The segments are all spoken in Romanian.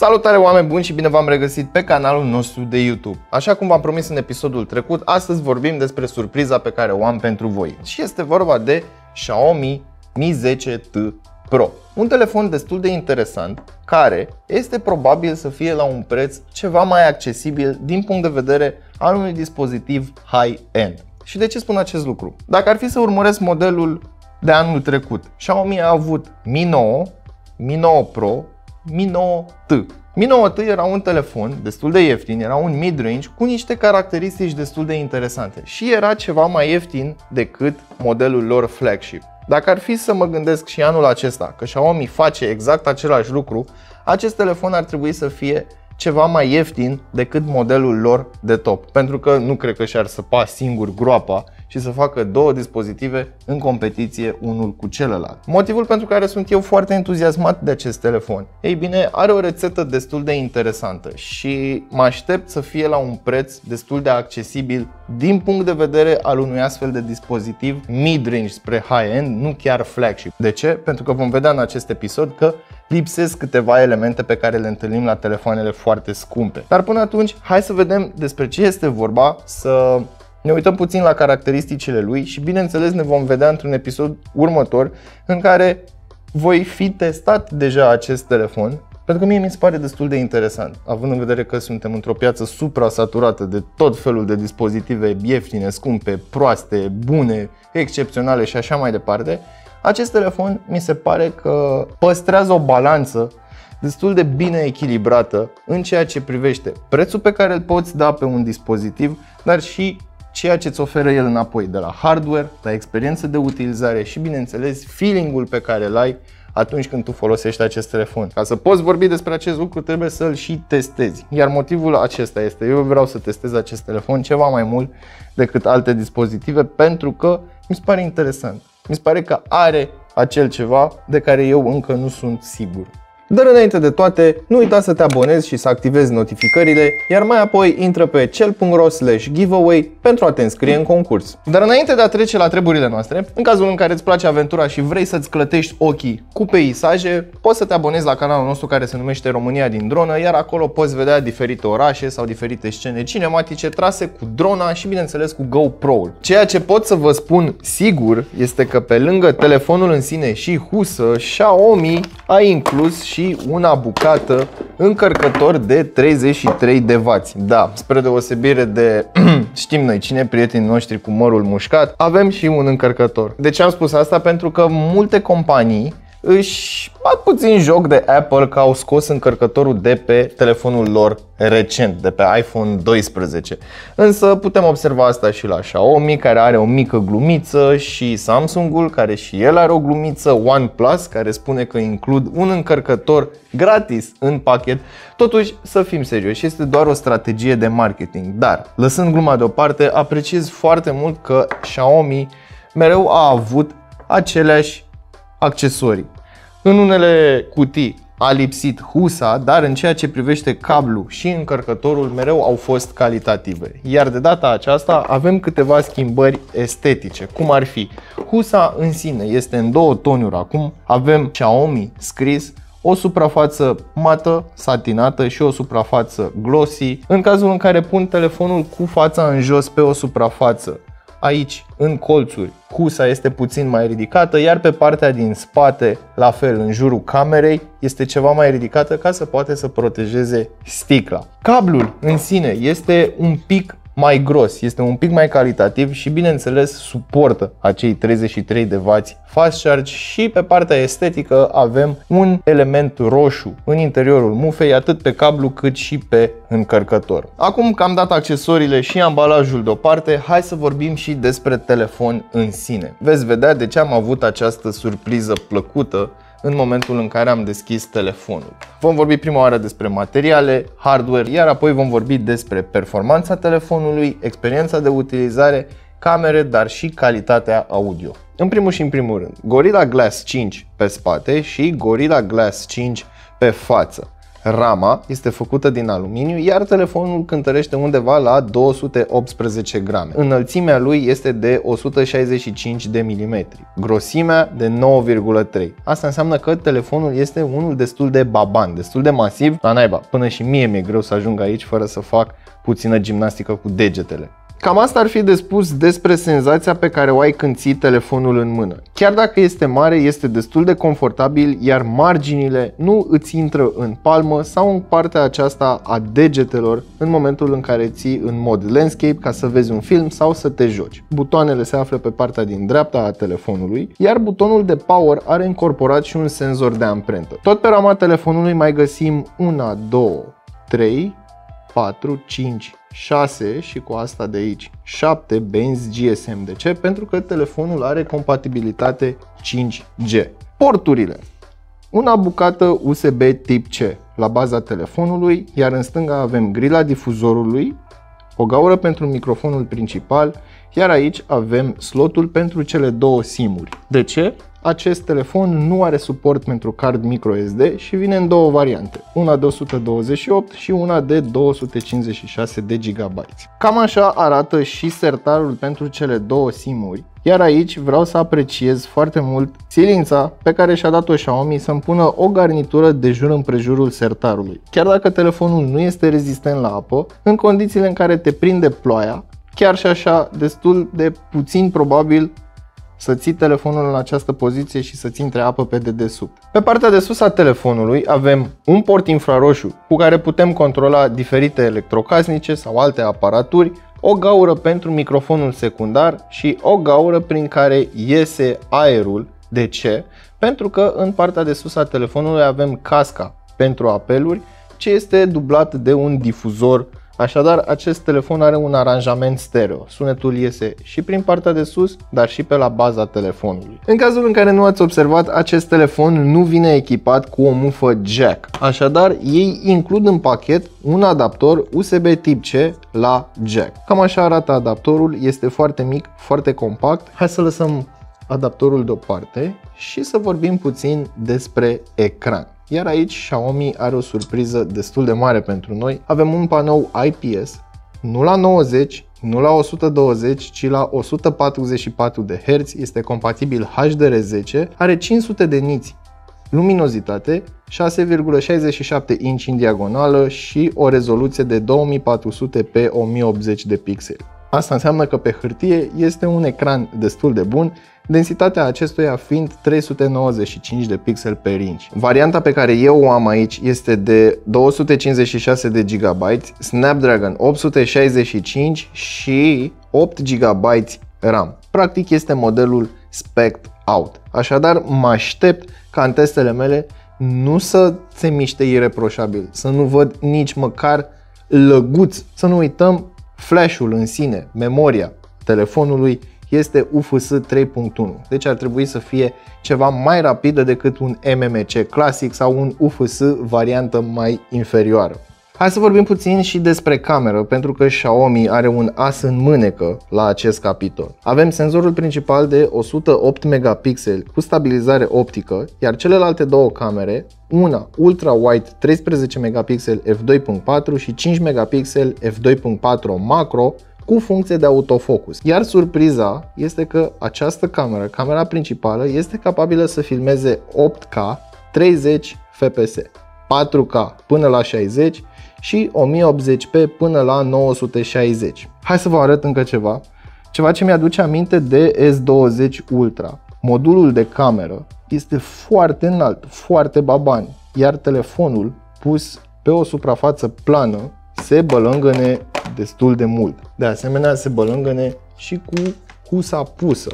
Salutare oameni buni și bine v-am regăsit pe canalul nostru de YouTube. Așa cum v-am promis în episodul trecut, astăzi vorbim despre surpriza pe care o am pentru voi. Și este vorba de Xiaomi Mi 10T Pro. Un telefon destul de interesant, care este probabil să fie la un preț ceva mai accesibil din punct de vedere al unui dispozitiv high-end. Și de ce spun acest lucru? Dacă ar fi să urmăresc modelul de anul trecut, Xiaomi a avut Mi 9, Mi 9 Pro, Mi 9T. Mi 9T era un telefon destul de ieftin, era un mid-range cu niște caracteristici destul de interesante și era ceva mai ieftin decât modelul lor flagship. Dacă ar fi să mă gândesc și anul acesta că Xiaomi face exact același lucru, acest telefon ar trebui să fie ceva mai ieftin decât modelul lor de top, pentru că nu cred că și-ar săpa singur groapa și să facă două dispozitive în competiție unul cu celălalt. Motivul pentru care sunt eu foarte entuziasmat de acest telefon, ei bine, are o rețetă destul de interesantă și mă aștept să fie la un preț destul de accesibil din punct de vedere al unui astfel de dispozitiv mid-range spre high-end, nu chiar flagship. De ce? Pentru că vom vedea în acest episod că lipsesc câteva elemente pe care le întâlnim la telefoanele foarte scumpe. Dar până atunci, hai să vedem despre ce este vorba, să ne uităm puțin la caracteristicile lui și bineînțeles ne vom vedea într-un episod următor în care voi fi testat deja acest telefon, pentru că mie mi se pare destul de interesant, având în vedere că suntem într-o piață supra-saturată de tot felul de dispozitive ieftine, scumpe, proaste, bune, excepționale și așa mai departe. Acest telefon mi se pare că păstrează o balanță destul de bine echilibrată în ceea ce privește prețul pe care îl poți da pe un dispozitiv, dar și ceea ce îți oferă el înapoi, de la hardware, la experiență de utilizare și bineînțeles feeling-ul pe care îl ai atunci când tu folosești acest telefon. Ca să poți vorbi despre acest lucru trebuie să-l și testezi. Iar motivul acesta este, eu vreau să testez acest telefon ceva mai mult decât alte dispozitive pentru că mi se pare interesant. Mi se pare că are acel ceva de care eu încă nu sunt sigur. Dar înainte de toate, nu uita să te abonezi și să activezi notificările, iar mai apoi intră pe cel.ro/giveaway pentru a te înscrie în concurs. Dar înainte de a trece la treburile noastre, în cazul în care îți place aventura și vrei să-ți clătești ochii cu peisaje, poți să te abonezi la canalul nostru care se numește România din dronă, iar acolo poți vedea diferite orașe sau diferite scene cinematice trase cu drona și bineînțeles cu GoPro-ul. Ceea ce pot să vă spun sigur este că pe lângă telefonul în sine și husă, Xiaomi a inclus și una bucată încărcător de 33 de W. Da, spre deosebire de știm noi cine, prietenii noștri cu mărul mușcat, avem și un încărcător. De ce am spus asta? Pentru că multe companii își bat puțin joc de Apple că au scos încărcătorul de pe telefonul lor recent, de pe iPhone 12. Însă putem observa asta și la Xiaomi, care are o mică glumiță, și Samsungul, care și el are o glumiță, OnePlus, care spune că includ un încărcător gratis în pachet. Totuși, să fim serioși, este doar o strategie de marketing. Dar, lăsând gluma deoparte, apreciez foarte mult că Xiaomi mereu a avut aceleași accesorii. În unele cutii a lipsit husa, dar în ceea ce privește cablu și încărcătorul mereu au fost calitative. Iar de data aceasta avem câteva schimbări estetice, cum ar fi husa în sine este în două tonuri acum, avem Xiaomi scris, o suprafață mată, satinată și o suprafață glossy. În cazul în care pun telefonul cu fața în jos pe o suprafață, aici, în colțuri, husa este puțin mai ridicată, iar pe partea din spate, la fel, în jurul camerei, este ceva mai ridicată ca să poate să protejeze sticla. Cablul în sine este un pic mai gros, este un pic mai calitativ și bineînțeles suportă acei 33 de W fast charge și pe partea estetică avem un element roșu în interiorul mufei, atât pe cablu cât și pe încărcător. Acum că am dat accesoriile și ambalajul deoparte, hai să vorbim și despre telefon în sine. Veți vedea de ce am avut această surpriză plăcută în momentul în care am deschis telefonul. Vom vorbi prima oară despre materiale, hardware, iar apoi vom vorbi despre performanța telefonului, experiența de utilizare, camere, dar și calitatea audio. În primul și în primul rând, Gorilla Glass 5 pe spate și Gorilla Glass 5 pe față. Rama este făcută din aluminiu, iar telefonul cântărește undeva la 218 grame. Înălțimea lui este de 165 de mm, grosimea de 9,3. Asta înseamnă că telefonul este unul destul de baban, destul de masiv, la naiba. Până și mie mi-e greu să ajung aici fără să fac puțină gimnastică cu degetele. Cam asta ar fi de spus despre senzația pe care o ai când ții telefonul în mână. Chiar dacă este mare, este destul de confortabil, iar marginile nu îți intră în palmă sau în partea aceasta a degetelor în momentul în care ții în mod landscape ca să vezi un film sau să te joci. Butoanele se află pe partea din dreapta a telefonului, iar butonul de power are incorporat și un senzor de amprentă. Tot pe rama telefonului mai găsim 1, 2, 3, 4, 5, 6 și cu asta de aici 7 benzi GSM. De ce? Pentru că telefonul are compatibilitate 5G. Porturile. Una bucată USB tip C la baza telefonului, iar în stânga avem grila difuzorului, o gaură pentru microfonul principal, iar aici avem slotul pentru cele două SIM-uri. De ce? Acest telefon nu are suport pentru card microSD și vine în două variante, una de 128 și una de 256 de GB. Cam așa arată și sertarul pentru cele două SIM-uri, iar aici vreau să apreciez foarte mult silința pe care și-a dat-o Xiaomi să-mi pună o garnitură de jur împrejurul sertarului. Chiar dacă telefonul nu este rezistent la apă, în condițiile în care te prinde ploaia, chiar și așa destul de puțin probabil să ții telefonul în această poziție și să-ți intre apă pe dedesubt. Pe partea de sus a telefonului avem un port infraroșu cu care putem controla diferite electrocasnice sau alte aparaturi, o gaură pentru microfonul secundar și o gaură prin care iese aerul. De ce? Pentru că în partea de sus a telefonului avem casca pentru apeluri, ce este dublat de un difuzor. Așadar, acest telefon are un aranjament stereo. Sunetul iese și prin partea de sus, dar și pe la baza telefonului. În cazul în care nu ați observat, acest telefon nu vine echipat cu o mufă jack. Așadar, ei includ în pachet un adaptor USB tip C la jack. Cam așa arată adaptorul, este foarte mic, foarte compact. Hai să lăsăm adaptorul deoparte și să vorbim puțin despre ecran. Iar aici Xiaomi are o surpriză destul de mare pentru noi. Avem un panou IPS, nu la 90, nu la 120, ci la 144 de Hz, este compatibil HDR10, are 500 de niți luminozitate, 6,67 inch în diagonală și o rezoluție de 2400 pe 1080 de pixeli. Asta înseamnă că pe hârtie este un ecran destul de bun, densitatea acestuia fiind 395 de pixel per inch. Varianta pe care eu o am aici este de 256 de GB, Snapdragon 865 și 8 GB RAM. Practic este modelul Spec Out. Așadar mă aștept ca în testele mele nu să se miște ireproșabil, să nu văd nici măcar lăguț. Să nu uităm, flash-ul în sine, memoria telefonului este UFS 3.1, deci ar trebui să fie ceva mai rapidă decât un MMC clasic sau un UFS variantă mai inferioară. Hai să vorbim puțin și despre cameră, pentru că Xiaomi are un as în mânecă la acest capitol. Avem senzorul principal de 108 megapixeli cu stabilizare optică, iar celelalte două camere, una ultra-wide 13 megapixeli f2.4 și 5 megapixeli f2.4 macro, cu funcție de autofocus. Iar surpriza este că această cameră, camera principală, este capabilă să filmeze 8K 30 fps, 4K până la 60 și 1080p până la 960. Hai să vă arăt încă ceva ce mi-aduce aminte de S20 Ultra. Modulul de cameră este foarte înalt, foarte baban, iar telefonul pus pe o suprafață plană se bălângăne destul de mult. De asemenea, se bălângăne și cu husa pusă.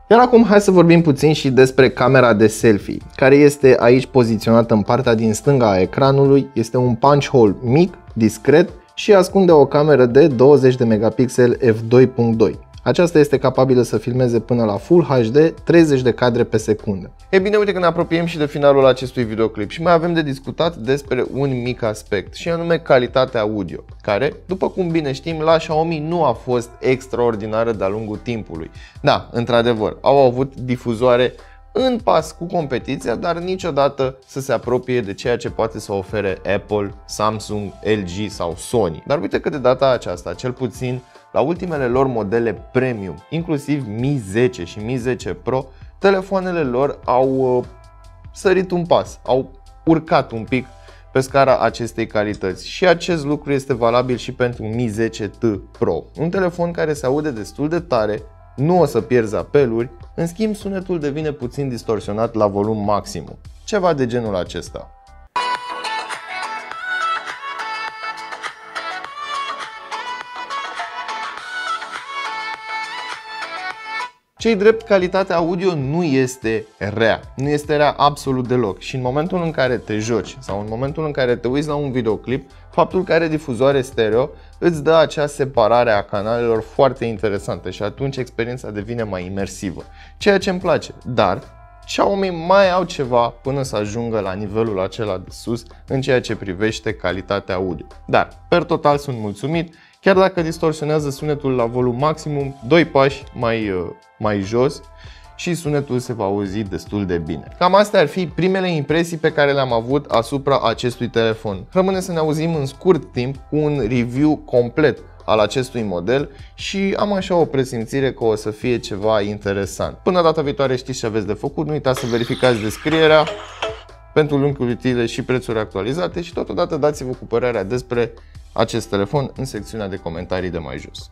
Iar acum hai să vorbim puțin și despre camera de selfie, care este aici poziționată în partea din stânga a ecranului. Este un punch hole mic, discret și ascunde o cameră de 20 de megapixeli f2.2. Aceasta este capabilă să filmeze până la Full HD 30 de cadre pe secundă. E bine, uite că ne apropiem și de finalul acestui videoclip și mai avem de discutat despre un mic aspect, și anume calitatea audio, care, după cum bine știm, la Xiaomi nu a fost extraordinară de-a lungul timpului. Da, într-adevăr, au avut difuzoare în pas cu competiția, dar niciodată să se apropie de ceea ce poate să ofere Apple, Samsung, LG sau Sony. Dar uite că de data aceasta, cel puțin la ultimele lor modele premium, inclusiv Mi 10 și Mi 10 Pro, telefoanele lor au sărit un pas, au urcat un pic pe scara acestei calități și acest lucru este valabil și pentru Mi 10T Pro. Un telefon care se aude destul de tare, nu o să pierzi apeluri, în schimb sunetul devine puțin distorsionat la volum maximum, ceva de genul acesta. Ce-i drept, calitatea audio nu este rea, nu este rea absolut deloc și în momentul în care te joci sau în momentul în care te uiți la un videoclip, faptul că are difuzoare stereo îți dă acea separare a canalelor foarte interesantă și atunci experiența devine mai imersivă, ceea ce îmi place, dar Xiaomi mai au ceva până să ajungă la nivelul acela de sus în ceea ce privește calitatea audio. Dar, per total, sunt mulțumit, chiar dacă distorsionează sunetul la volum maximum, 2 pași mai jos și sunetul se va auzi destul de bine. Cam astea ar fi primele impresii pe care le-am avut asupra acestui telefon. Rămâne să ne auzim în scurt timp cu un review complet al acestui model și am așa o presimțire că o să fie ceva interesant. Până data viitoare știți ce aveți de făcut, nu uitați să verificați descrierea pentru linkuri utile și prețuri actualizate și totodată dați-vă cu părerea despre acest telefon în secțiunea de comentarii de mai jos.